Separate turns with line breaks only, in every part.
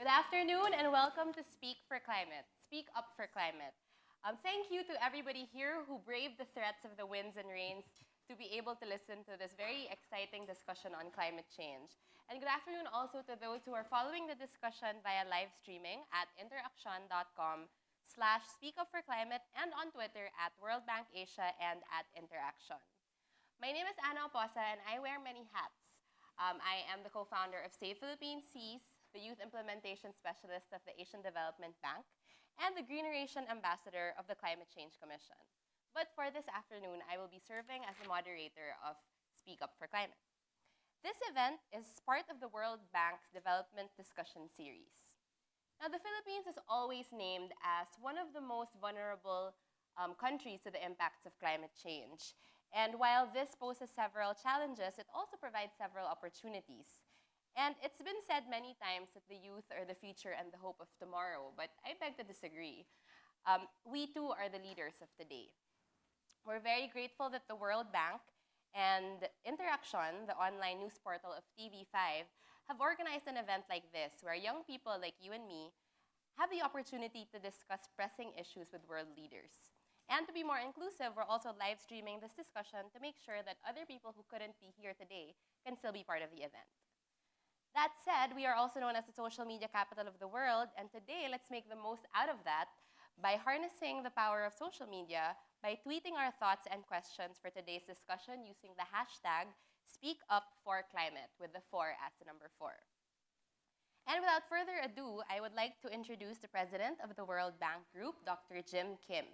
Good afternoon and welcome to Speak for Climate, Speak Up for Climate. Thank you to everybody here who braved the threats of the winds and rains to be able to listen to this very exciting discussion on climate change. And good afternoon also to those who are following the discussion via live streaming at interaction.com/speakupforclimate and on Twitter at World Bank Asia and at Interaction. My name is Ana Oposa and I wear many hats. I am the co-founder of Save Philippine Seas, the Youth Implementation Specialist of the Asian Development Bank, and the Greeneration Ambassador of the Climate Change Commission. But for this afternoon, I will be serving as the moderator of Speak Up for Climate. This event is part of the World Bank's Development Discussion Series. Now, the Philippines is always named as one of the most vulnerable countries to the impacts of climate change. And while this poses several challenges, it also provides several opportunities. And it's been said many times that the youth are the future and the hope of tomorrow, but I beg to disagree. We too are the leaders of today. We're very grateful that the World Bank and Interaction, the online news portal of TV5, have organized an event like this, where young people like you and me have the opportunity to discuss pressing issues with world leaders. And to be more inclusive, we're also live streaming this discussion to make sure that other people who couldn't be here today can still be part of the event. That said, we are also known as the social media capital of the world, and today let's make the most out of that by harnessing the power of social media by tweeting our thoughts and questions for today's discussion using the hashtag #SpeakUpForClimate with the 4 as the number 4. And without further ado, I would like to introduce the president of the World Bank Group, Dr. Jim Kim.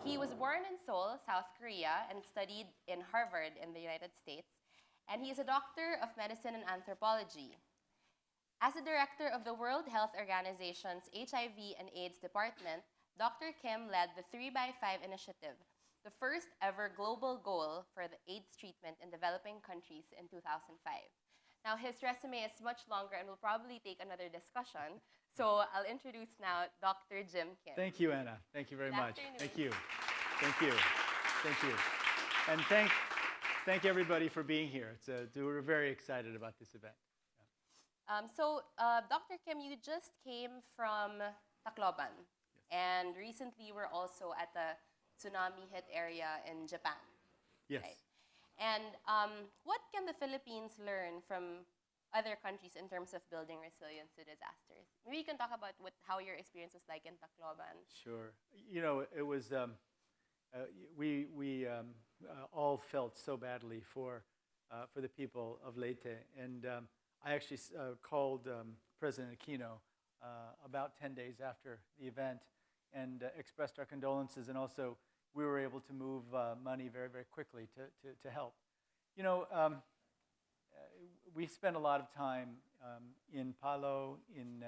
He was born in Seoul, South Korea, and studied in Harvard in the United States, and he is a doctor of medicine and anthropology. As the director of the World Health Organization's HIV and AIDS Department, Dr. Kim led the 3x5 initiative, the first ever global goal for the AIDS treatment in developing countries in 2005. Now, his resume is much longer and will probably take another discussion, so I'll introduce now Dr. Jim Kim.
Thank you, Anna. Thank you very much.
Afternoon.
Thank you. Thank you. Thank you. And thank everybody for being here. We're very excited about this event.
Dr. Kim, you just came from Tacloban,
Yes.
and recently we're also at the tsunami hit area in Japan.
Yes.
Right? And what can the Philippines learn from other countries in terms of building resilience to disasters? Maybe you can talk about how your experience was like in Tacloban.
Sure. You know, it was, we all felt so badly for the people of Leyte. And I actually called President Aquino about 10 days after the event and expressed our condolences, and also we were able to move money very, very quickly to help. You know, we spent a lot of time in Palo, in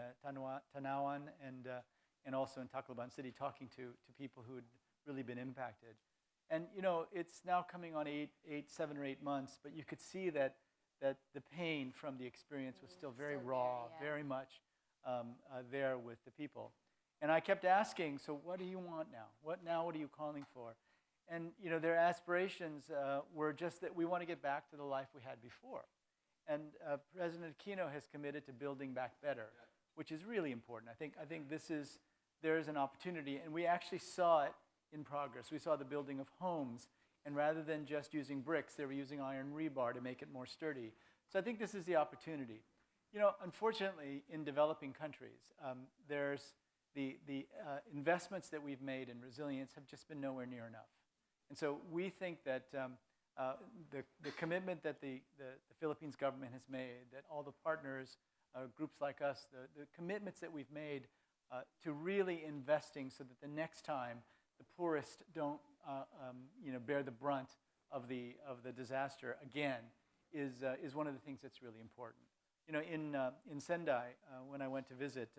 Tanawan, and also in Tacloban City talking to people who had really been impacted. And you know, it's now coming on 7 or 8 months, but you could see that the pain from the experience was still very raw,
there, yeah.
very much there with the people. And I kept asking, so what do you want now? What are you calling for? And you know, their aspirations were just that we want to get back to the life we had before. And President Aquino has committed to building back better, which is really important. I think there is an opportunity, and we actually saw it in progress. We saw the building of homes. And rather than just using bricks, they were using iron rebar to make it more sturdy. So I think this is the opportunity. You know, unfortunately, in developing countries, there's the investments that we've made in resilience have just been nowhere near enough. And so we think that the commitment that the Philippines government has made, that all the partners, groups like us, the commitments that we've made to really investing so that the next time the poorest don't bear the brunt of the disaster again is one of the things that's really important. You know, in Sendai, when I went to visit,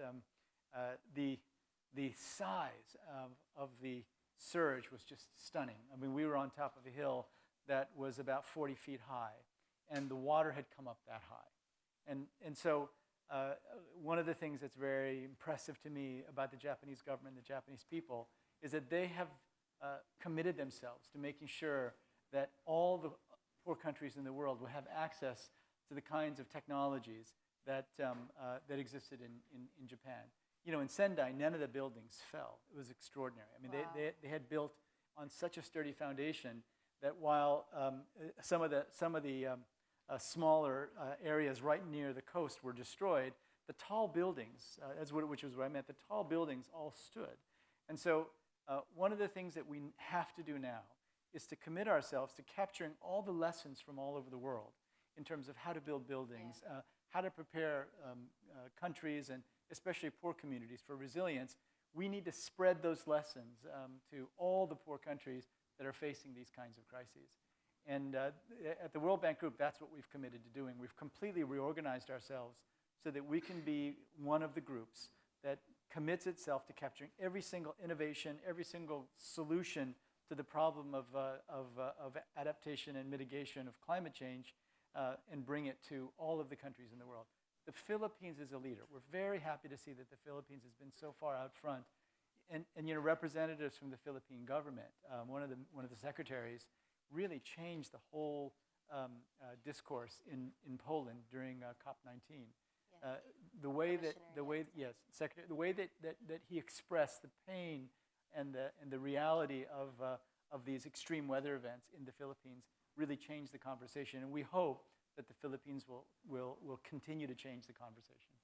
the size of the surge was just stunning. I mean, we were on top of a hill that was about 40 feet high, and the water had come up that high. And so one of the things that's very impressive to me about the Japanese government, the Japanese people, is that they have committed themselves to making sure that all the poor countries in the world will have access to the kinds of technologies that existed in Japan. You know, in Sendai, none of the buildings fell. It was extraordinary. I mean,
Wow.
they had built on such a sturdy foundation that while some of the smaller areas right near the coast were destroyed, the tall buildings, which was what I meant, the tall buildings all stood. And so one of the things that we have to do now is to commit ourselves to capturing all the lessons from all over the world in terms of how to build buildings, how to prepare countries and especially poor communities for resilience. We need to spread those lessons to all the poor countries that are facing these kinds of crises. And at the World Bank Group, that's what we've committed to doing. We've completely reorganized ourselves so that we can be one of the groups that commits itself to capturing every single innovation, every single solution to the problem of adaptation and mitigation of climate change and bring it to all of the countries in the world. The Philippines is a leader. We're very happy to see that the Philippines has been so far out front. And you know, representatives from the Philippine government, one of the secretaries, really changed the whole discourse in Poland during COP19.
Yes.
The way that
Secretary.
the way that he expressed the pain and the reality of these extreme weather events in the Philippines really changed the conversation, and we hope that the Philippines will continue to change the conversation.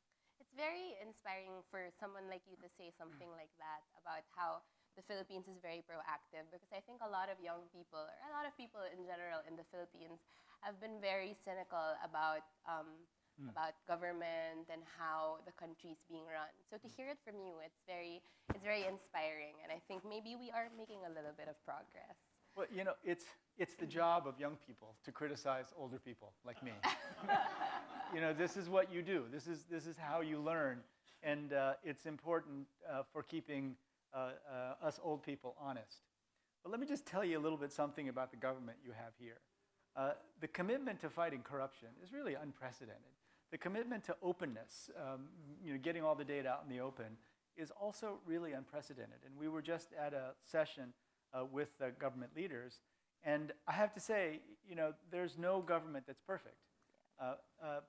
It's very inspiring for someone like you to say something like that about how the Philippines is very proactive, because I think a lot of young people, or a lot of people in general in the Philippines, have been very cynical about government and how the country's being run. So to hear it from you, it's very inspiring, and I think maybe we are making a little bit of progress.
Well, you know, it's the job of young people to criticize older people like me. You know, this is what you do. This is how you learn, and it's important for keeping us old people honest. But let me just tell you a little bit something about the government you have here. The commitment to fighting corruption is really unprecedented. The commitment to openness, you know, getting all the data out in the open, is also really unprecedented. And we were just at a session with the government leaders, and I have to say, you know, there's no government that's perfect.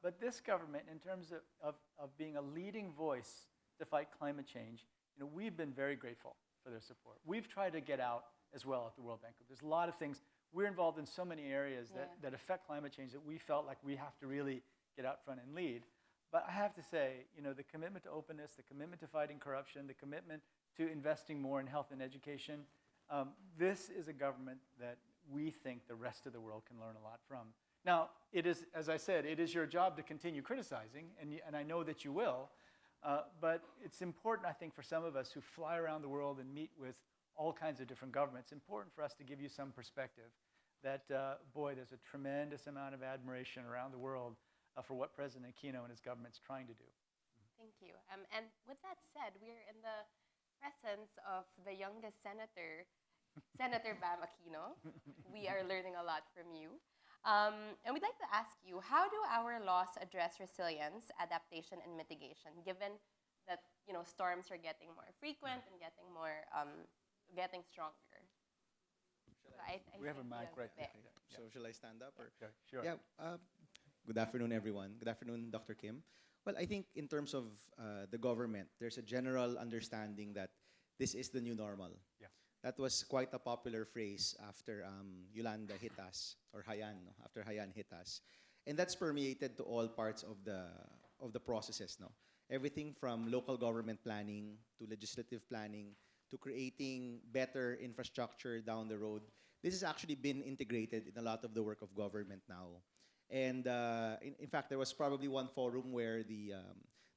But this government, in terms of being a leading voice to fight climate change, you know, we've been very grateful for their support. We've tried to get out as well at the World Bank Group. There's a lot of things. We're involved in so many areas that affect climate change that we felt like we have to really get out front and lead. But I have to say, you know, the commitment to openness, the commitment to fighting corruption, the commitment to investing more in health and education, this is a government that we think the rest of the world can learn a lot from. Now, it is, as I said, it is your job to continue criticizing, and I know that you will, but it's important, I think, for some of us who fly around the world and meet with all kinds of different governments, important for us to give you some perspective that, boy, there's a tremendous amount of admiration around the world for what President Aquino and his government's trying to do.
Thank you. And with that said, we're in the presence of the youngest senator, Senator Bam Aquino. We are learning a lot from you. And we'd like to ask you, how do our laws address resilience, adaptation, and mitigation, given that, you know, storms are getting more frequent and getting stronger?
We have a mic right there.
So shall I stand up? Or?
Okay, sure.
Yeah. Good afternoon, everyone. Good afternoon, Dr. Kim. Well, I think in terms of the government, there's a general understanding that this is the new normal.
Yeah.
That was quite a popular phrase after Yolanda hit us, or Haiyan, no? After Haiyan hit us. And that's permeated to all parts of the processes. No? Everything from local government planning to legislative planning to creating better infrastructure down the road. This has actually been integrated in a lot of the work of government now. And in fact, there was probably one forum where the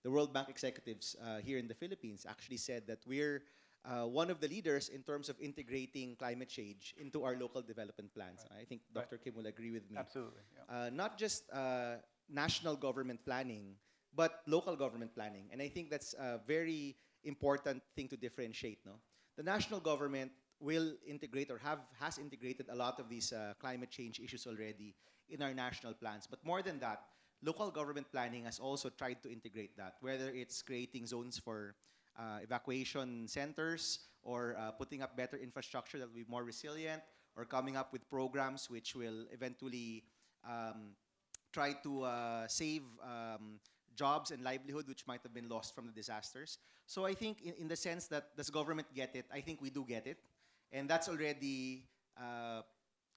World Bank executives here in the Philippines actually said that we're one of the leaders in terms of integrating climate change into our local development plans. Right. I think Dr. Kim will agree with me.
Absolutely. Yeah.
Not just national government planning, but local government planning. And I think that's a very important thing to differentiate. No? The national government will integrate or has integrated a lot of these climate change issues already in our national plans. But more than that, local government planning has also tried to integrate that, whether it's creating zones for evacuation centers or putting up better infrastructure that will be more resilient, or coming up with programs which will eventually try to save jobs and livelihood which might have been lost from the disasters. So I think in the sense that does government get it, I think we do get it. And that's already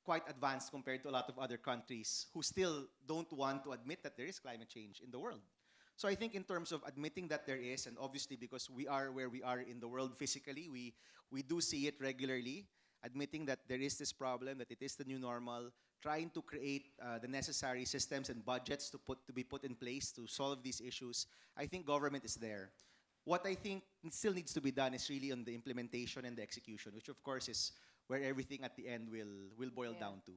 quite advanced compared to a lot of other countries who still don't want to admit that there is climate change in the world. So I think in terms of admitting that there is, and obviously because we are where we are in the world physically, we do see it regularly, admitting that there is this problem, that it is the new normal, trying to create the necessary systems and budgets to be put in place to solve these issues. I think government is there. What I think still needs to be done is really on the implementation and the execution, which of course is where everything at the end will boil down to.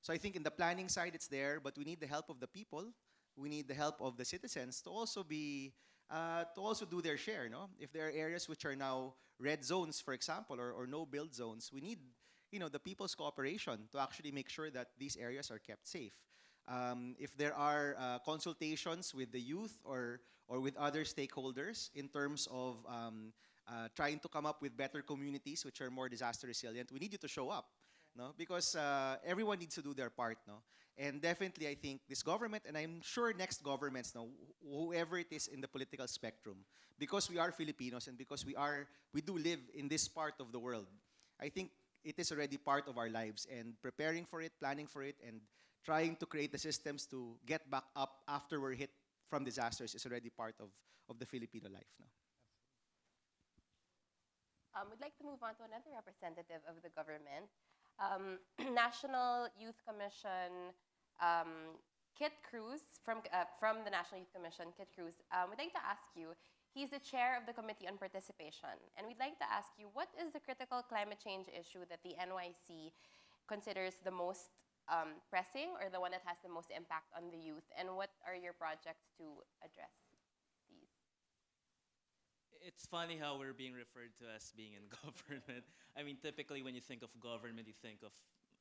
So I think in the planning side it's there, but we need the help of the people. We need the help of the citizens to also do their share. No, if there are areas which are now red zones, for example, or no build zones, we need the people's cooperation to actually make sure that these areas are kept safe. If there are consultations with the youth or with other stakeholders in terms of trying to come up with better communities which are more disaster resilient, we need you to show up, no? Because everyone needs to do their part, no? And definitely, I think this government, and I'm sure next governments, no, whoever it is in the political spectrum, because we are Filipinos and because we do live in this part of the world, I think it is already part of our lives, and preparing for it, planning for it, and trying to create the systems to get back up after we're hit from disasters is already part of the Filipino life now.
We'd like to move on to another representative of the government. National Youth Commission, Kit Cruz, from the National Youth Commission, Kit Cruz. We'd like to ask you, he's the chair of the Committee on Participation, and we'd like to ask you, what is the critical climate change issue that the NYC considers the most pressing, or the one that has the most impact on the youth, and what are your projects to address these?
It's funny how we're being referred to as being in government. I mean, typically when you think of government, you think of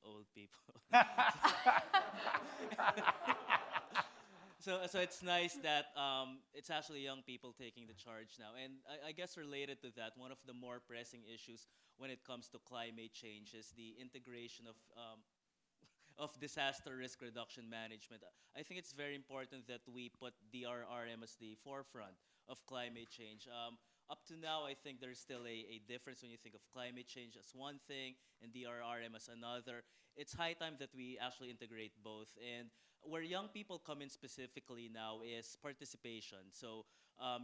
old people. So it's nice that it's actually young people taking the charge now. And I guess related to that, one of the more pressing issues when it comes to climate change is the integration of disaster risk reduction management. I think it's very important that we put DRRM as the forefront of climate change. Up to now, I think there's still a difference when you think of climate change as one thing and DRRM as another. It's high time that we actually integrate both. And where young people come in specifically now is participation. So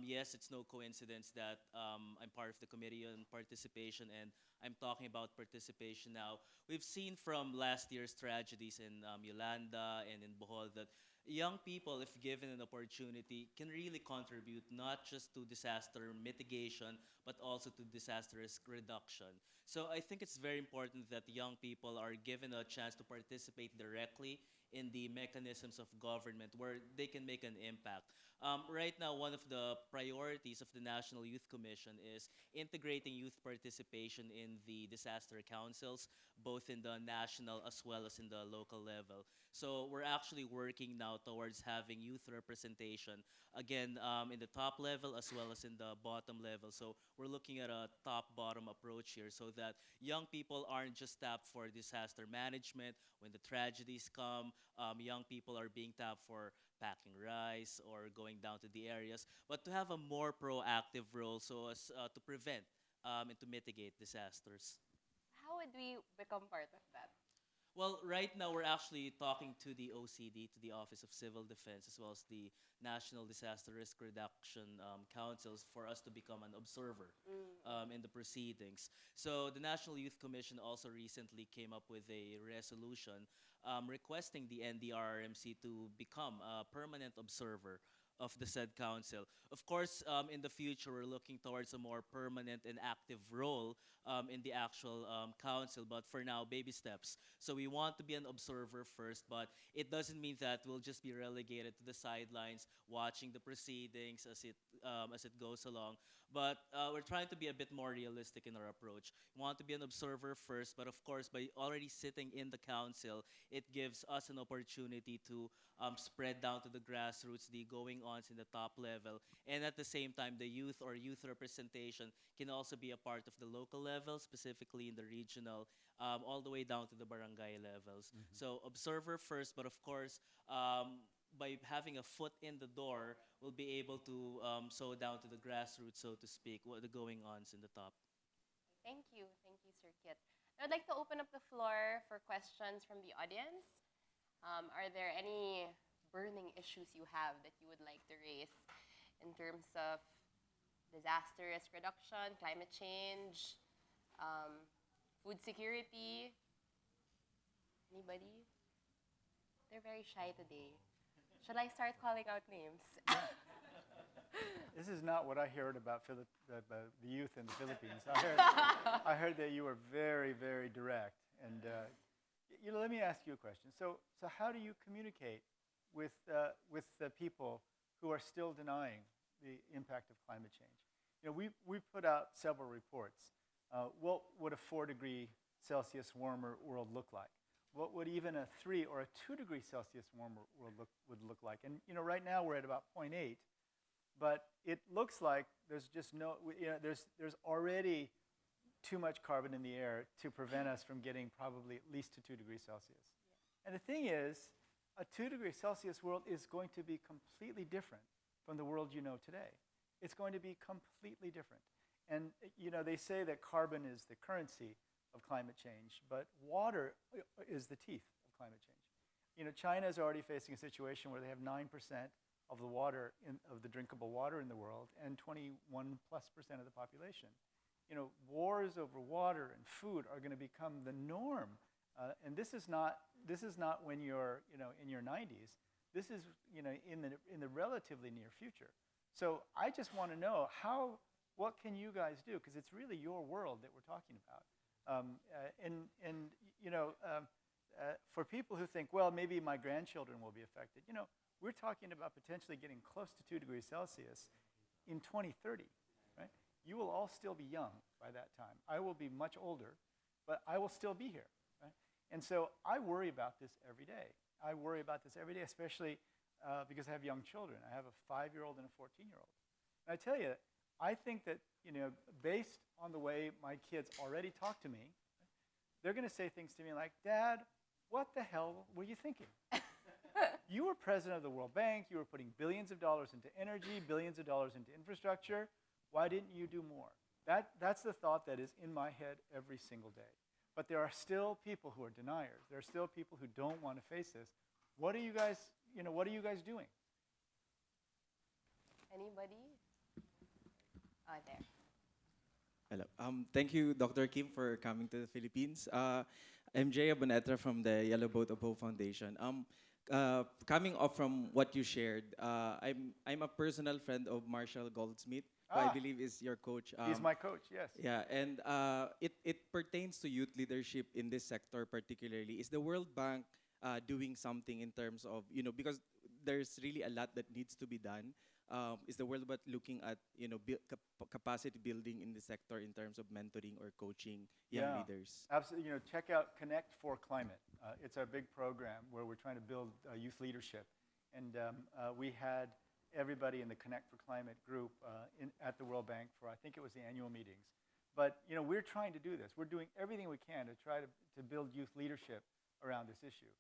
yes, it's no coincidence that I'm part of the Committee on Participation, and I'm talking about participation now. We've seen from last year's tragedies in Yolanda and in Bohol that young people, if given an opportunity, can really contribute not just to disaster mitigation, but also to disaster risk reduction. So I think it's very important that young people are given a chance to participate directly in the mechanisms of government where they can make an impact. Right now, one of the priorities of the National Youth Commission is integrating youth participation in the disaster councils, both in the national as well as in the local level. So we're actually working now towards having youth representation, again, in the top level as well as in the bottom level. So we're looking at a top-bottom approach here so that young people aren't just tapped for disaster management. When the tragedies come, young people are being tapped for packing rice or going down to the areas, but to have a more proactive role so as to prevent and to mitigate disasters.
How would we become part of that?
Well, right now we're actually talking to the OCD, to the Office of Civil Defense, as well as the National Disaster Risk Reduction Councils for us to become an observer in the proceedings. So the National Youth Commission also recently came up with a resolution requesting the NDRRMC to become a permanent observer of the said council. Of course, in the future, we're looking towards a more permanent and active role in the actual council, but for now, baby steps. So we want to be an observer first, but it doesn't mean that we'll just be relegated to the sidelines, watching the proceedings as it goes along. But we're trying to be a bit more realistic in our approach. We want to be an observer first, but of course, by already sitting in the council, it gives us an opportunity to spread down to the grassroots, the going-ons in the top level, and at the same time, the youth or youth representation can also be a part of the local level, specifically in the regional, all the way down to the barangay levels. So observer first, but of course, by having a foot in the door, will be able to sow down to the grassroots, so to speak, what the going ons in the top.
Thank you, Sir Kit. I'd like to open up the floor for questions from the audience. Are there any burning issues you have that you would like to raise in terms of disaster risk reduction, climate change, food security? Anybody? They're very shy today. Shall I start calling out names?
This is not what I heard about the youth in the Philippines. I heard that you were very, very direct. And let me ask you a question. So how do you communicate with the people who are still denying the impact of climate change? We put out several reports. What would a 4-degree Celsius warmer world look like? What would even a 3 or a 2-degree Celsius warmer world would look like? And right now we're at about 0.8. But it looks like there's just there's already too much carbon in the air to prevent us from getting probably at least to 2 degrees Celsius. Yeah. And the thing is, a 2-degree Celsius world is going to be completely different from the world you know today. It's going to be completely different. And they say that carbon is the currency of climate change, but water is the teeth of climate change. China is already facing a situation where they have 9% of the water of the drinkable water in the world, and 21+% of the population. Wars over water and food are going to become the norm, and this is not when you're in your 90s. This is in the relatively near future. So I just want to know what can you guys do, because it's really your world that we're talking about, for people who think, well, maybe my grandchildren will be affected. We're talking about potentially getting close to 2 degrees Celsius in 2030, right? You will all still be young by that time. I will be much older, but I will still be here, right? And so I worry about this every day. I worry about this every day, especially because I have young children. I have a 5-year-old and a 14-year-old. And I tell you, I think that, based on the way my kids already talk to me, they're going to say things to me like, Dad, what the hell were you thinking? You were president of the World Bank. You were putting billions of dollars into energy, billions of dollars into infrastructure. Why didn't you do more? That's the thought that is in my head every single day. But there are still people who are deniers. There are still people who don't want to face this. What are you guys doing?
Anybody? Oh, there.
Hello. Thank you, Dr. Kim, for coming to the Philippines. I'm Jay Abonetra from the Yellow Boat of Hope Foundation. Coming off from what you shared, I'm a personal friend of Marshall Goldsmith, who I believe is your coach.
He's my coach, yes.
Yeah, and it pertains to youth leadership in this sector particularly. Is the World Bank doing something in terms of, because there's really a lot that needs to be done. Is the World Bank looking at, capacity building in the sector in terms of mentoring or coaching young leaders?
Absolutely. Check out Connect for Climate. It's our big program where we're trying to build youth leadership. And we had everybody in the Connect for Climate group at the World Bank for, I think it was the annual meetings. But we're trying to do this. We're doing everything we can to try to build youth leadership around this issue.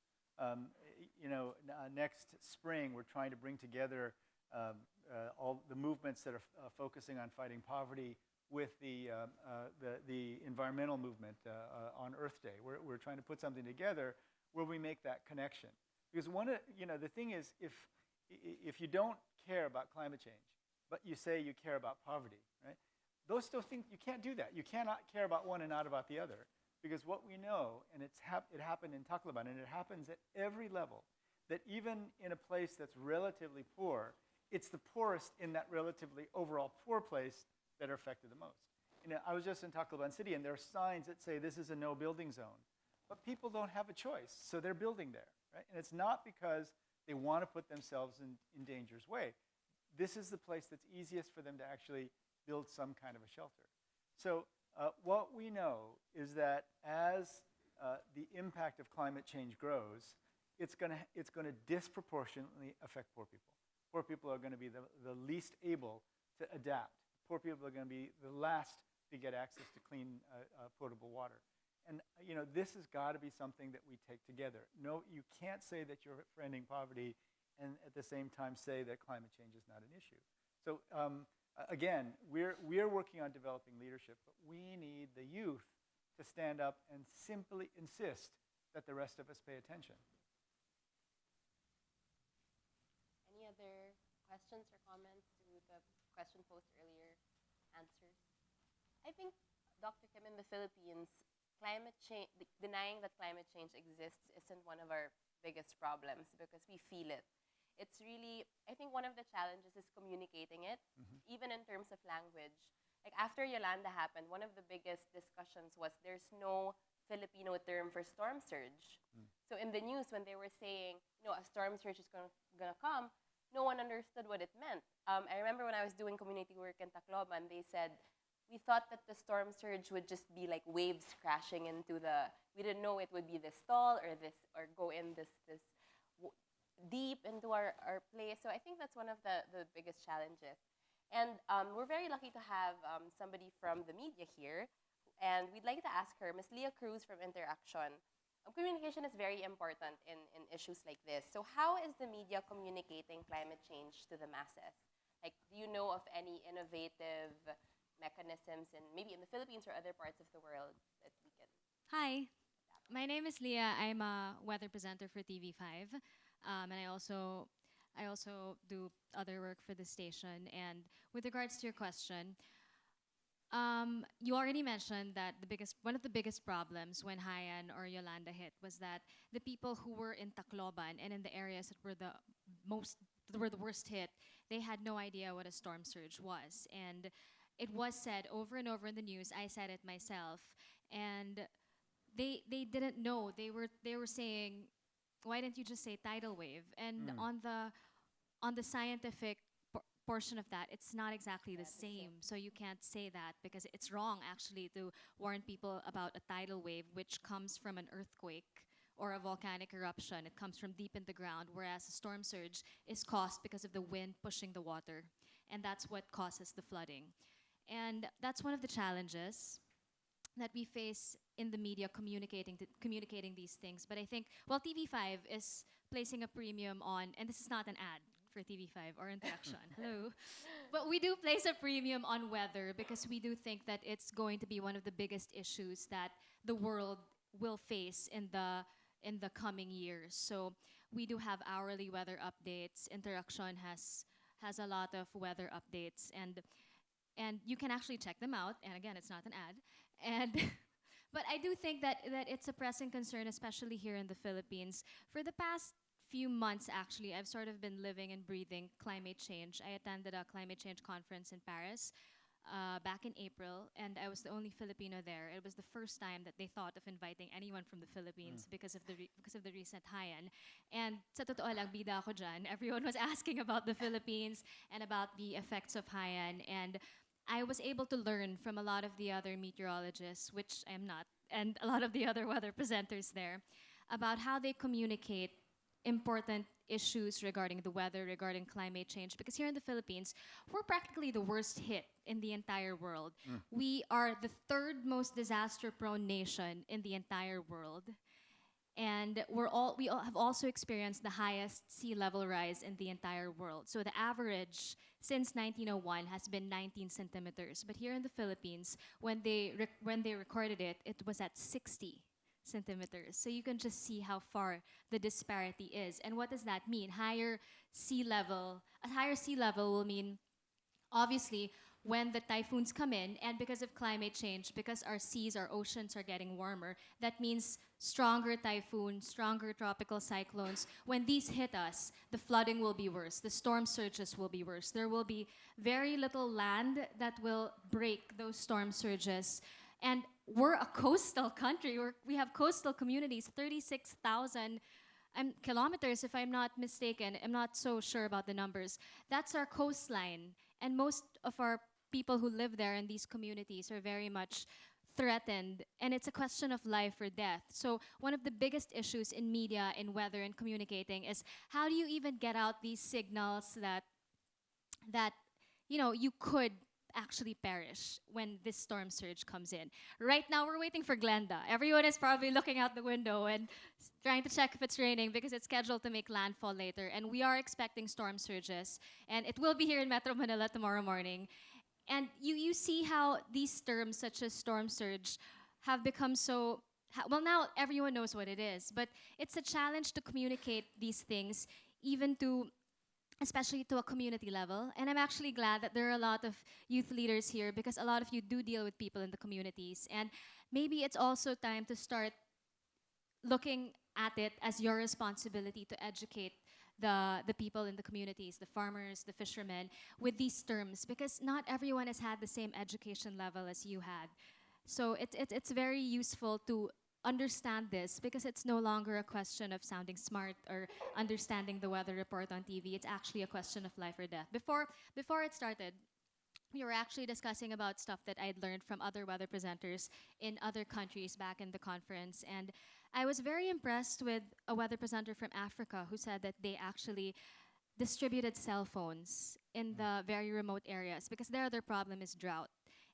Next spring, we're trying to bring together all the movements that are focusing on fighting poverty with the environmental movement on Earth Day. We're trying to put something together where we make that connection. Because the thing is, if you don't care about climate change, but you say you care about poverty, right? Those two things, you can't do that. You cannot care about one and not about the other. Because what we know, and it happened in Tacloban, and it happens at every level, that even in a place that's relatively poor, it's the poorest in that relatively overall poor place that are affected the most. I was just in Tacloban City, and there are signs that say this is a no building zone. But people don't have a choice, so they're building there, right? And it's not because they want to put themselves in danger's way. This is the place that's easiest for them to actually build some kind of a shelter. So what we know is that as the impact of climate change grows, it's going to disproportionately affect poor people. Poor people are going to be the least able to adapt. Poor people are going to be the last to get access to clean, potable water. And this has got to be something that we take together. No, you can't say that you're ending poverty and at the same time say that climate change is not an issue. So again, we're working on developing leadership, but we need the youth to stand up and simply insist that the rest of us pay attention.
Any other questions or comments to the question posed earlier? Answers? I think, Dr. Kim, in the Philippines, climate change, denying that climate change exists isn't one of our biggest problems because we feel it. It's really, I think one of the challenges is communicating it, even in terms of language. Like after Yolanda happened, one of the biggest discussions was there's no Filipino term for storm surge. So in the news, when they were saying, a storm surge is gonna come, no one understood what it meant. I remember when I was doing community work in Tacloban, they said, we thought that the storm surge would just be like waves crashing into we didn't know it would be this tall or go in this deep into our place. So I think that's one of the biggest challenges. And we're very lucky to have somebody from the media here. And we'd like to ask her, Ms. Leah Cruz from Interaction. Communication is very important in issues like this. So how is the media communicating climate change to the masses? Like, do you know of any innovative mechanisms maybe in the Philippines or other parts of the world that we can?
Hi, my name is Leah. I'm a weather presenter for TV5, and I also do other work for the station. And with regards to your question, you already mentioned that one of the biggest problems when Haiyan or Yolanda hit was that the people who were in Tacloban and in the areas that were the worst hit, they had no idea what a storm surge was. And it was said over and over in the news. I said it myself, and they didn't know. They were saying, why didn't you just say tidal wave? And on the scientific portion of that, it's not exactly the same. So you can't say that because it's wrong actually to warn people about a tidal wave, which comes from an earthquake or a volcanic eruption. It comes from deep in the ground, whereas a storm surge is caused because of the wind pushing the water. And that's what causes the flooding. And that's one of the challenges that we face in the media communicating these things. But I think, TV5 is placing a premium on, and this is not an ad for TV5 or Interaction, hello. But we do place a premium on weather because we do think that it's going to be one of the biggest issues that the world will face in the coming years. So we do have hourly weather updates. Interaction has a lot of weather updates, and you can actually check them out. And again, it's not an ad. And but I do think that it's a pressing concern, especially here in the Philippines. For the past few months, actually, I've sort of been living and breathing climate change. I attended a climate change conference in Paris back in April, and I was the only Filipino there. It was the first time that they thought of inviting anyone from the Philippines because of the recent Haiyan. And sa totoo lang, bida ako dyan. Everyone was asking about the Philippines and about the effects of Haiyan, and I was able to learn from a lot of the other meteorologists, which I'm not, and a lot of the other weather presenters there, about how they communicate important issues regarding the weather, regarding climate change. Because here in the Philippines, we're practically the worst hit in the entire world. We are the third most disaster-prone nation in the entire world. And we all have also experienced the highest sea level rise in the entire world. So the average since 1901 has been 19 centimeters. But here in the Philippines, when they recorded it, it was at 60 centimeters. So you can just see how far the disparity is. And what does that mean? A higher sea level will mean, obviously, when the typhoons come in, and because of climate change, because our seas, our oceans are getting warmer, that means stronger typhoons, stronger tropical cyclones. When these hit us, the flooding will be worse, the storm surges will be worse. There will be very little land that will break those storm surges. And we're a coastal country. We have coastal communities, 36,000 kilometers, if I'm not mistaken. I'm not so sure about the numbers. That's our coastline. And most of our people who live there in these communities are very much threatened. And it's a question of life or death. So one of the biggest issues in media, in weather, and communicating is how do you even get out these signals that you could actually perish when this storm surge comes in. Right now, we're waiting for Glenda. Everyone is probably looking out the window and trying to check if it's raining because it's scheduled to make landfall later. And we are expecting storm surges. And it will be here in Metro Manila tomorrow morning. And you see how these terms, such as storm surge, have become so. Well, now everyone knows what it is, but it's a challenge to communicate these things, even to, especially to a community level. And I'm actually glad that there are a lot of youth leaders here because a lot of you do deal with people in the communities. And maybe it's also time to start looking at it as your responsibility to educate the people in the communities, the farmers, the fishermen, with these terms, because not everyone has had the same education level as you had. So it's very useful to understand this because it's no longer a question of sounding smart or understanding the weather report on TV. It's actually a question of life or death. Before it started, we were actually discussing about stuff that I'd learned from other weather presenters in other countries back in the conference. And I was very impressed with a weather presenter from Africa who said that they actually distributed cell phones in the very remote areas because their other problem is drought.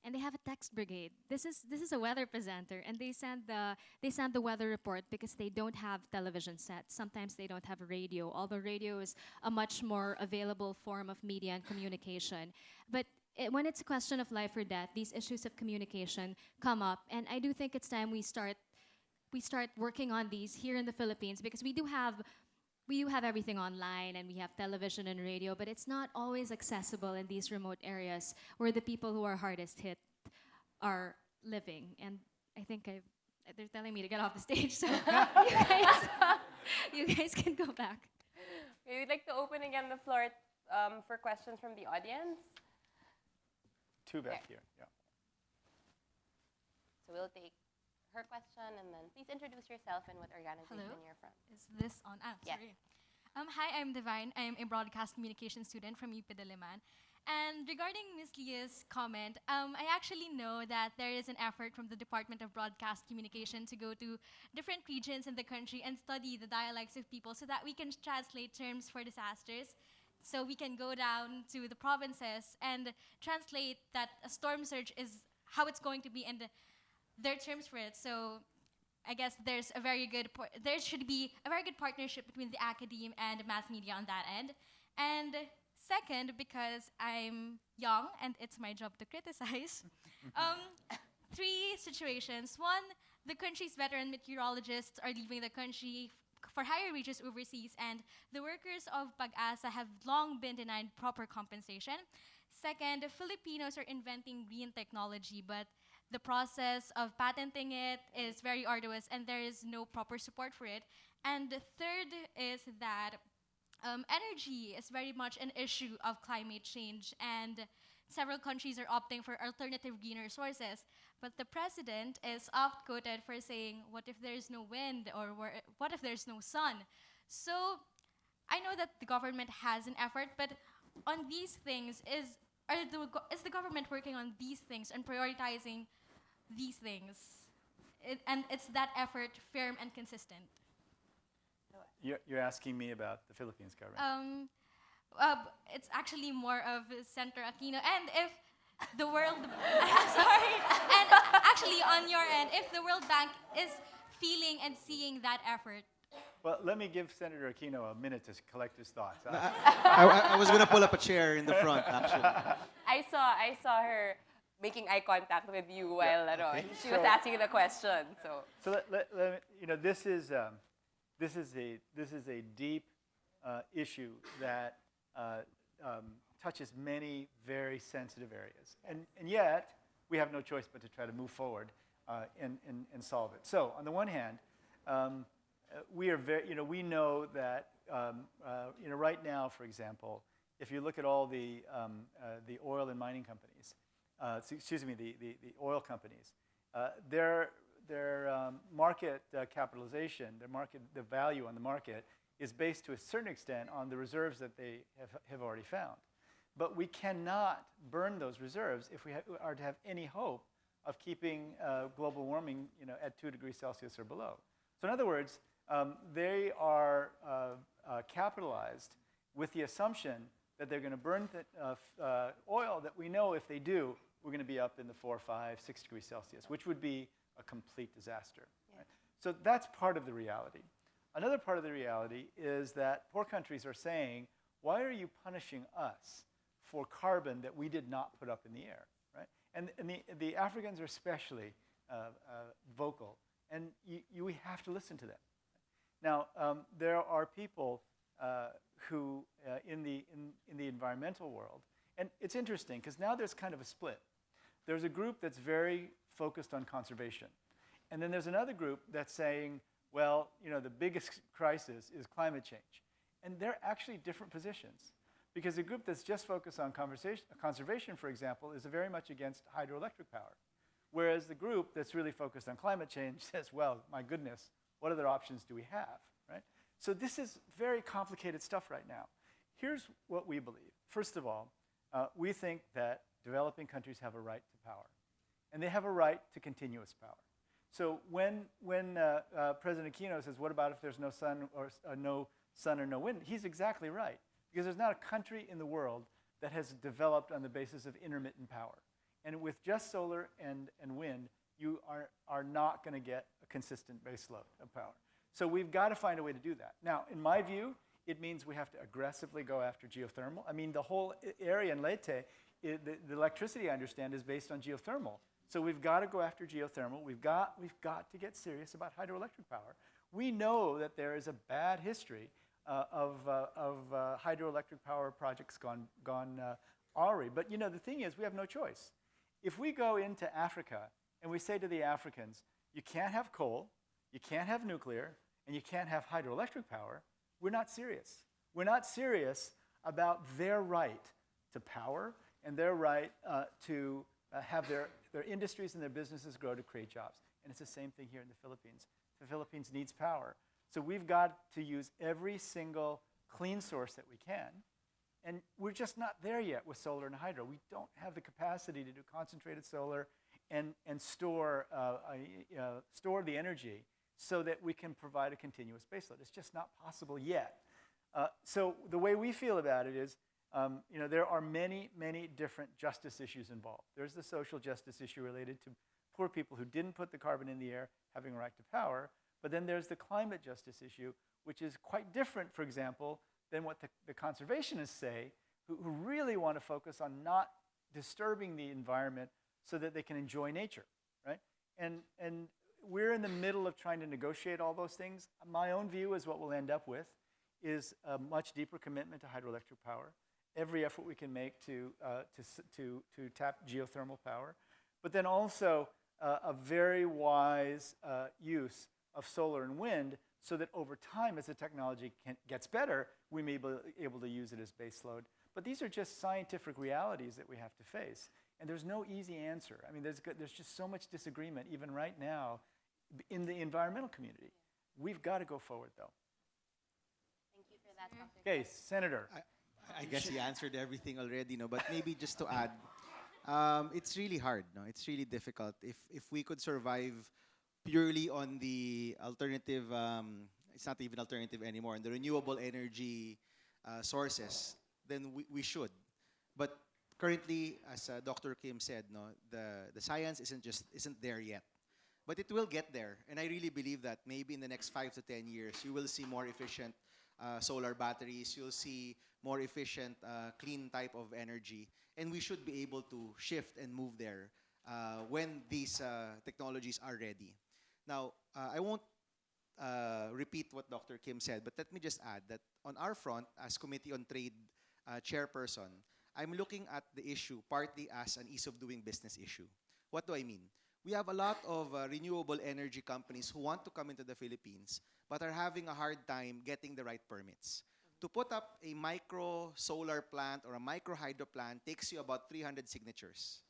And they have a text brigade. This is a weather presenter, and they send the weather report because they don't have television sets. Sometimes they don't have radio, although radio is a much more available form of media and communication. But when it's a question of life or death, these issues of communication come up, and I do think it's time we start working on these here in the Philippines because we do have everything online and we have television and radio, but it's not always accessible in these remote areas where the people who are hardest hit are living. And I think they're telling me to get off the stage, so you guys can go back.
We'd like to open again the floor for questions from the audience.
Two back here. Yeah.
So we'll take her question, and then please introduce yourself and what organization
Hello?
you're from.
Is this on?
Yes.
Sorry. Hi, I'm Divine. I'm a broadcast communication student from UP Diliman. And regarding Ms. Leah's comment, I actually know that there is an effort from the Department of Broadcast Communication to go to different regions in the country and study the dialects of people so that we can translate terms for disasters. So we can go down to the provinces and translate that a storm surge is how it's going to be and their terms for it. So I guess there should be a very good partnership between the academe and mass media on that end. And second, because I'm young and it's my job to criticize, three situations. One, the country's veteran meteorologists are leaving the country for higher wages overseas, and the workers of Pag-asa have long been denied proper compensation. Second, Filipinos are inventing green technology, but the process of patenting it is very arduous and there is no proper support for it. And the third is that energy is very much an issue of climate change, and several countries are opting for alternative greener sources. But the president is oft quoted for saying, what if there's no wind, or what if there's no sun? So I know that the government has an effort, but on these things, is the government working on these things and prioritizing these things? And it's that effort firm and consistent.
You're asking me about the Philippines government.
It's actually more of Senator Aquino. And if the World, sorry, and actually on your end, if the World Bank is feeling and seeing that effort.
Well, let me give Senator Aquino a minute to collect his thoughts.
I was going to pull up a chair in the front, actually.
I saw her making eye contact with you while she was
So-
asking the question. So
this is a deep issue that touches many very sensitive areas, and yet we have no choice but to try to move forward and solve it. So on the one hand, we are we know that right now, for example, if you look at all the oil and mining companies, the oil companies, their market capitalization, the value on the market is based to a certain extent on the reserves that they have already found. But we cannot burn those reserves if we are to have any hope of keeping global warming at 2 degrees Celsius or below. So in other words, they are capitalized with the assumption that they're going to burn oil that we know if they do, we're going to be up in the 4, 5, 6 degrees Celsius, which would be a complete disaster. Right? So that's part of the reality. Another part of the reality is that poor countries are saying, why are you punishing us for carbon that we did not put up in the air? Right? And the Africans are especially vocal, and we have to listen to them. Now, there are people who, in the environmental world, and it's interesting because now there's kind of a split. There's a group that's very focused on conservation. And then there's another group that's saying, well, you know, the biggest crisis is climate change. And they're actually different positions. Because a group that's just focused on conservation, for example, is very much against hydroelectric power. Whereas the group that's really focused on climate change says, well, my goodness, what other options do we have, right? So this is very complicated stuff right now. Here's what we believe. First of all, we think that developing countries have a right to power. And they have a right to continuous power. So when President Aquino says, what about if there's no sun or no wind? He's exactly right. Because there's not a country in the world that has developed on the basis of intermittent power. And with just solar and wind, you are not going to get a consistent base load of power. So we've got to find a way to do that. Now, in my view, it means we have to aggressively go after geothermal. I mean, the whole area in Leyte, the electricity, I understand, is based on geothermal. So we've got to go after geothermal. We've got to get serious about hydroelectric power. We know that there is a bad history of hydroelectric power projects gone awry. But you know, the thing is, we have no choice. If we go into Africa and we say to the Africans, you can't have coal, you can't have nuclear, and you can't have hydroelectric power, we're not serious. We're not serious about their right to power and their right to have their industries and their businesses grow to create jobs. And it's the same thing here in the Philippines. The Philippines needs power. So we've got to use every single clean source that we can. And we're just not there yet with solar and hydro. We don't have the capacity to do concentrated solar and store the energy so that we can provide a continuous baseload. It's just not possible yet. So the way we feel about it is, you know, there are many, many different justice issues involved. There's the social justice issue related to poor people who didn't put the carbon in the air having a right to power. But then there's the climate justice issue, which is quite different, for example, than what the conservationists say, who really want to focus on not disturbing the environment so that they can enjoy nature, right? And we're in the middle of trying to negotiate all those things. My own view is what we'll end up with is a much deeper commitment to hydroelectric power, every effort we can make to tap geothermal power, but then also a very wise use of solar and wind so that over time, as the technology gets better, we may be able to use it as base load. But these are just scientific realities that we have to face. And there's no easy answer. I mean, there's just so much disagreement, even right now, in the environmental community. We've got to go forward, though.
Thank you for that, Dr.
Okay, Senator.
I guess he answered everything already, no? But maybe just to add, it's really hard, no? It's really difficult. If we could survive purely on the alternative, it's not even alternative anymore, and the renewable energy sources, then we should. But currently, as Dr. Kim said, no, the science isn't there yet. But it will get there, and I really believe that maybe in the next 5 to 10 years, you will see more efficient solar batteries, you'll see more efficient, clean type of energy, and we should be able to shift and move there when these technologies are ready. Now, I won't repeat what Dr. Kim said, but let me just add that on our front, as Committee on Trade chairperson, I'm looking at the issue partly as an ease of doing business issue. What do I mean? We have a lot of renewable energy companies who want to come into the Philippines, but are having a hard time getting the right permits. To put up a micro solar plant or a micro hydro plant takes you about 300 signatures.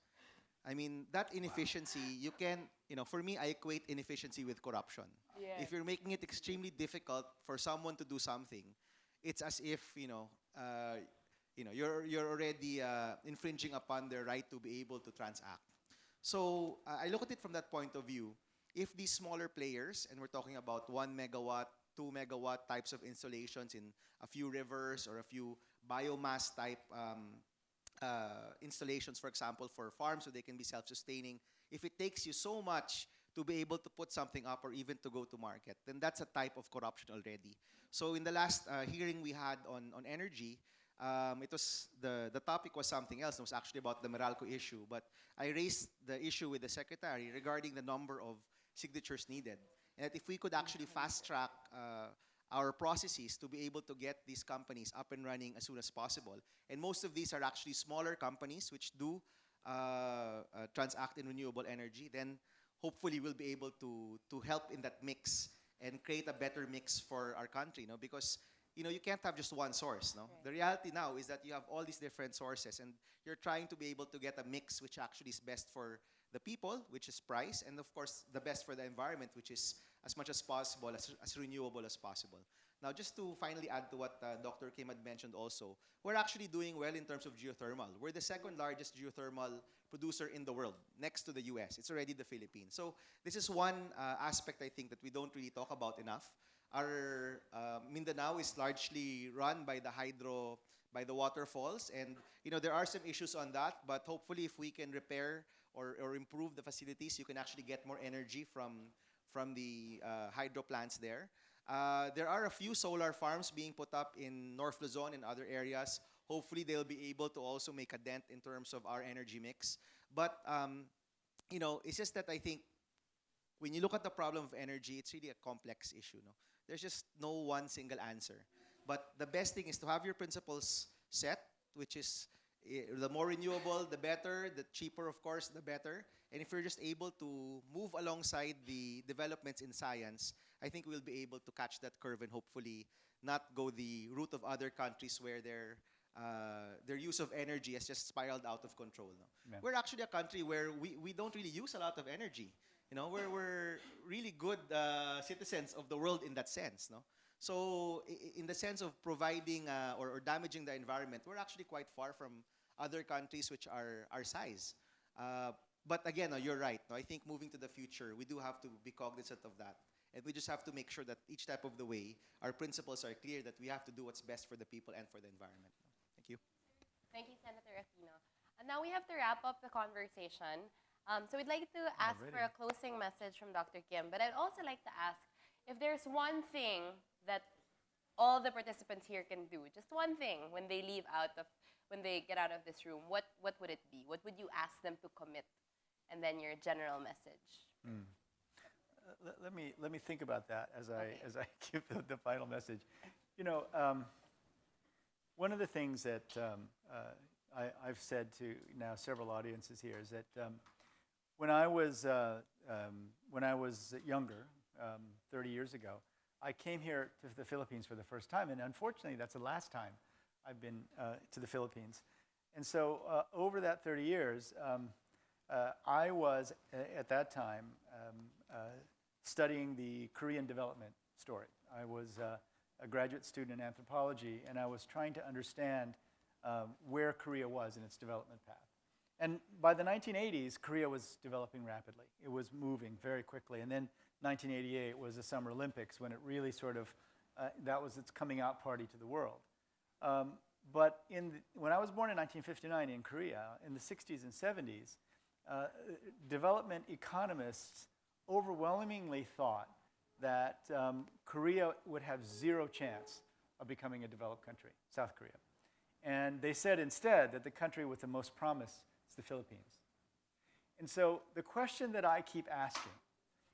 I mean, that inefficiency, you can, for me, I equate inefficiency with corruption.
Yeah.
If you're making it extremely difficult for someone to do something, it's as if, you're already infringing upon their right to be able to transact. So I look at it from that point of view. If these smaller players, and we're talking about 1 megawatt, 2 megawatt types of installations in a few rivers or a few biomass type installations, for example, for farms so they can be self-sustaining, if it takes you so much to be able to put something up or even to go to market, then that's a type of corruption already. So in the last hearing we had on energy, it was the topic was something else. It was actually about the Meralco issue, but I raised the issue with the secretary regarding the number of signatures needed, and that if we could actually fast track our processes to be able to get these companies up and running as soon as possible. And most of these are actually smaller companies which do transact in renewable energy. Then hopefully we'll be able to help in that mix and create a better mix for our country, no? Because you can't have just one source, no?
Right.
The reality now is that you have all these different sources, and you're trying to be able to get a mix which actually is best for the people, which is price, and of course the best for the environment, which is as much as possible, as renewable as possible. Now, just to finally add to what Dr. Kim had mentioned also, we're actually doing well in terms of geothermal. We're the second largest geothermal producer in the world, next to the US. It's already the Philippines. So this is one aspect I think that we don't really talk about enough. Our Mindanao is largely run by the hydro, by the waterfalls, and there are some issues on that, but hopefully if we can repair or improve the facilities, you can actually get more energy from the hydro plants there. There are a few solar farms being put up in North Luzon and other areas. Hopefully, they'll be able to also make a dent in terms of our energy mix. But, it's just that I think when you look at the problem of energy, it's really a complex issue. No? There's just no one single answer. But the best thing is to have your principles set, which is the more renewable, the better. The cheaper, of course, the better. And if you're just able to move alongside the developments in science, I think we'll be able to catch that curve and hopefully not go the route of other countries where their use of energy has just spiraled out of control. No?
Yeah.
We're actually a country where we don't really use a lot of energy. We're really good citizens of the world in that sense. No? So in the sense of providing or damaging the environment, we're actually quite far from other countries which are our size. But again, you're right. No? I think moving to the future, we do have to be cognizant of that. And we just have to make sure that each step of the way, our principles are clear, that we have to do what's best for the people and for the environment. Thank you.
Thank you, Senator Aquino. And now we have to wrap up the conversation. So we'd like to ask for a closing message from Dr. Kim, but I'd also like to ask if there's one thing that all the participants here can do, just one thing when they when they get out of this room, what would it be? What would you ask them to commit? And then your general message.
Let me think about that as I give the final message. One of the things that I've said to now several audiences here is that when I was younger, 30 years ago, I came here to the Philippines for the first time, and unfortunately, that's the last time I've been to the Philippines. And so over that 30 years, I was at that time studying the Korean development story. I was a graduate student in anthropology, and I was trying to understand where Korea was in its development path. And by the 1980s, Korea was developing rapidly. It was moving very quickly. And then 1988 was the Summer Olympics when it really sort of, that was its coming out party to the world. But when I was born in 1959 in Korea, in the 60s and 70s, development economists overwhelmingly thought that Korea would have zero chance of becoming a developed country, South Korea. And they said instead that the country with the most promise is the Philippines. And so the question that I keep asking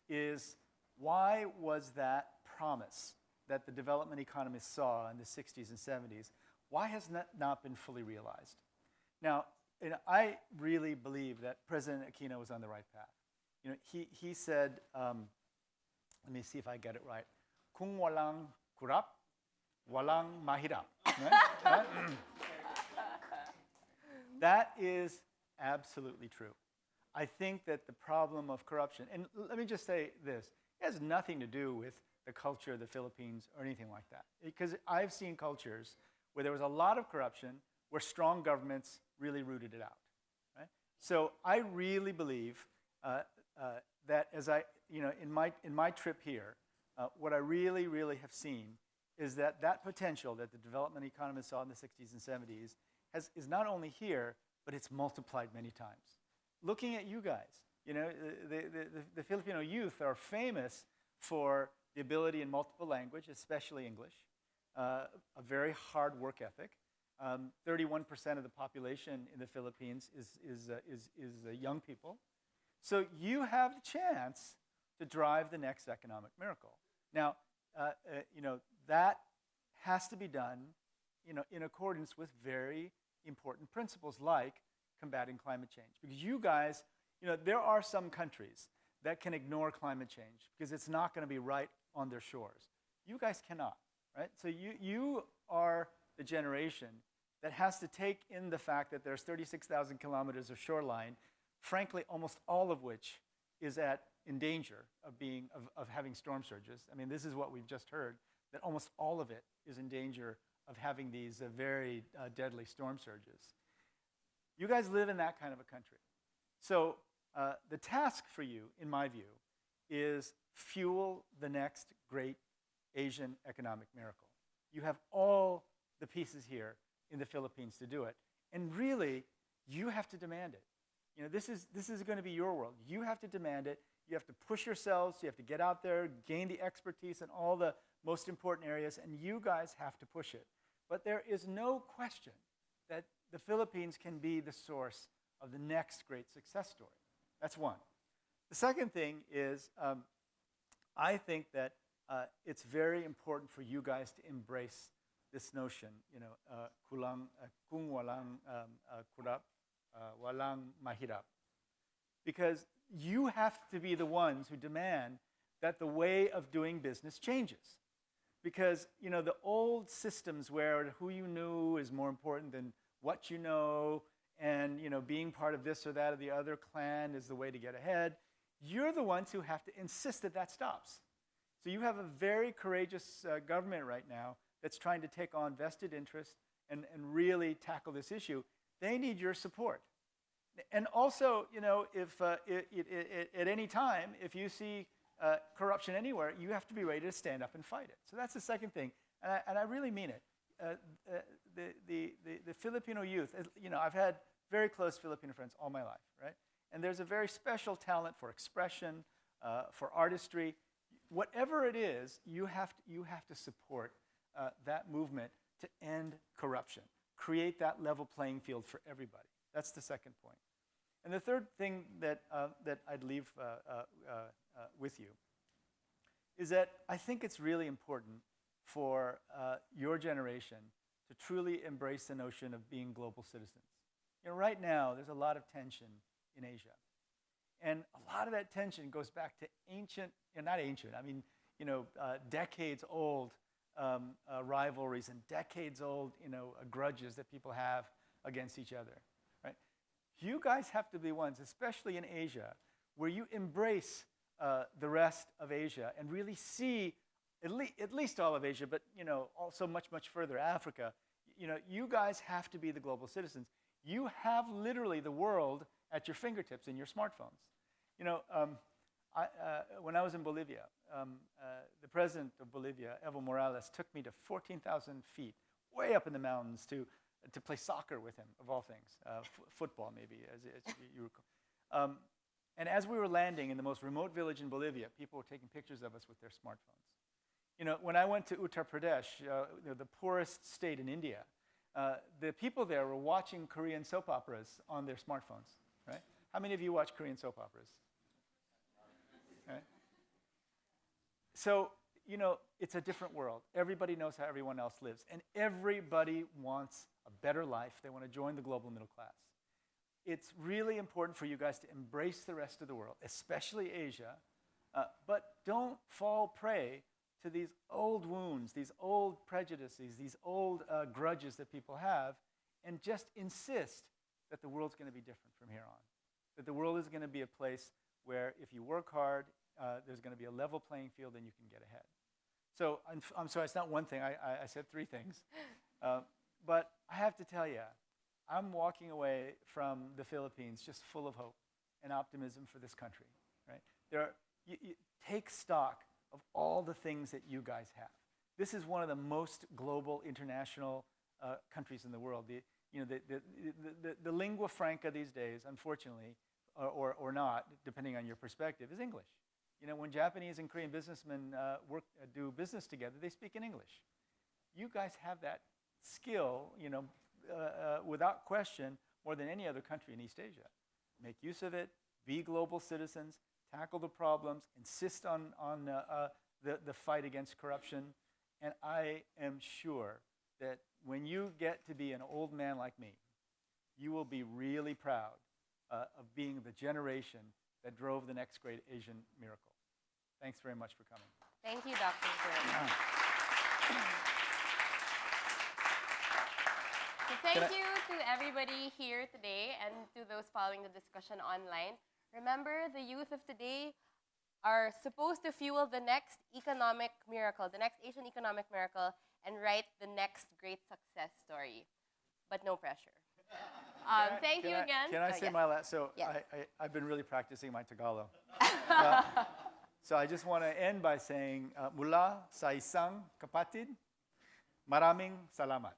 is, why was that promise that the development economists saw in the 60s and 70s, why has that not been fully realized? Now, I really believe that President Aquino was on the right path. He said, let me see if I get it right, kung walang kurap, walang mahirap. Right? That is absolutely true. I think that the problem of corruption, and let me just say this, it has nothing to do with the culture of the Philippines or anything like that. Because I've seen cultures where there was a lot of corruption, where strong governments really rooted it out. Right? So I really believe that as in my trip here, what I really have seen is that that potential that the development economists saw in the 60s and 70s is not only here, but it's multiplied many times. Looking at you guys, you know, the Filipino youth are famous for the ability in multiple language, especially English, a very hard work ethic. 31% of the population in the Philippines is young people. So you have the chance to drive the next economic miracle. Now, you know, that has to be done, you know, in accordance with very important principles like combating climate change. Because you guys, you know, there are some countries that can ignore climate change because it's not going to be right on their shores. You guys cannot, right? So you are the generation that has to take in the fact that there's 36,000 kilometers of shoreline, frankly, almost all of which is in danger of having storm surges. I mean, this is what we've just heard, that almost all of it is in danger of having these very deadly storm surges. You guys live in that kind of a country. So the task for you, in my view, is fuel the next great Asian economic miracle. You have all the pieces here in the Philippines to do it. And really, you have to demand it. You know, this is going to be your world. You have to demand it. You have to push yourselves. You have to get out there, gain the expertise in all the most important areas, and you guys have to push it. But there is no question that the Philippines can be the source of the next great success story. That's one. The second thing is I think that it's very important for you guys to embrace this notion, you know, kung walang kurap, walang mahirap. Because you have to be the ones who demand that the way of doing business changes. Because, you know, the old systems where who you knew is more important than what you know, and, you know, being part of this or that or the other clan is the way to get ahead, you're the ones who have to insist that that stops. So you have a very courageous government right now that's trying to take on vested interest and really tackle this issue. They need your support. And also, you know, if at any time, if you see corruption anywhere, you have to be ready to stand up and fight it. So that's the second thing, and I really mean it. The Filipino youth, you know, I've had very close Filipino friends all my life, right? And there's a very special talent for expression, for artistry. Whatever it is, you have to support that movement to end corruption, create that level playing field for everybody. That's the second point. And the third thing that I'd leave with you is that I think it's really important for your generation to truly embrace the notion of being global citizens. You know, right now, there's a lot of tension in Asia. And a lot of that tension goes back to ancient, not ancient, I mean, you know, decades-old rivalries and decades-old, you know, grudges that people have against each other, right? You guys have to be ones, especially in Asia, where you embrace the rest of Asia and really see at least all of Asia, but, you know, also much, much further, Africa. You know, you guys have to be the global citizens. You have literally the world at your fingertips in your smartphones. You know, when I was in Bolivia, the president of Bolivia, Evo Morales, took me to 14,000 feet, way up in the mountains, to play soccer with him, of all things, football maybe, as you recall. And as we were landing in the most remote village in Bolivia, people were taking pictures of us with their smartphones. You know, when I went to Uttar Pradesh, you know, the poorest state in India, the people there were watching Korean soap operas on their smartphones, right? How many of you watch Korean soap operas? Right? So, you know, it's a different world. Everybody knows how everyone else lives, and everybody wants a better life. They want to join the global middle class. It's really important for you guys to embrace the rest of the world, especially Asia, but don't fall prey to these old wounds, these old prejudices, these old grudges that people have, and just insist that the world's going to be different from here on. That the world is going to be a place where if you work hard, there's going to be a level playing field and you can get ahead. So I'm sorry, it's not one thing. I said three things. But I have to tell you, I'm walking away from the Philippines just full of hope and optimism for this country. Right? You take stock of all the things that you guys have. This is one of the most global international countries in the world. The lingua franca these days, unfortunately, or not, depending on your perspective, is English. When Japanese and Korean businessmen do business together, they speak in English. You guys have that skill, without question, more than any other country in East Asia. Make use of it, be global citizens, tackle the problems, insist on the fight against corruption. And I am sure that when you get to be an old man like me, you will be really proud of being the generation that drove the next great Asian miracle. Thanks very much for coming.
Thank you, Dr. Zerm. So thank you to everybody here today and to those following the discussion online. Remember, the youth of today are supposed to fuel the next economic miracle, the next Asian economic miracle, and write the next great success story. But no pressure. Thank you again.
Can I say
yes.
my last? So
Yes.
I've been really practicing my Tagalog. So I just want to end by saying, mula sa isang kapatid, maraming salamat.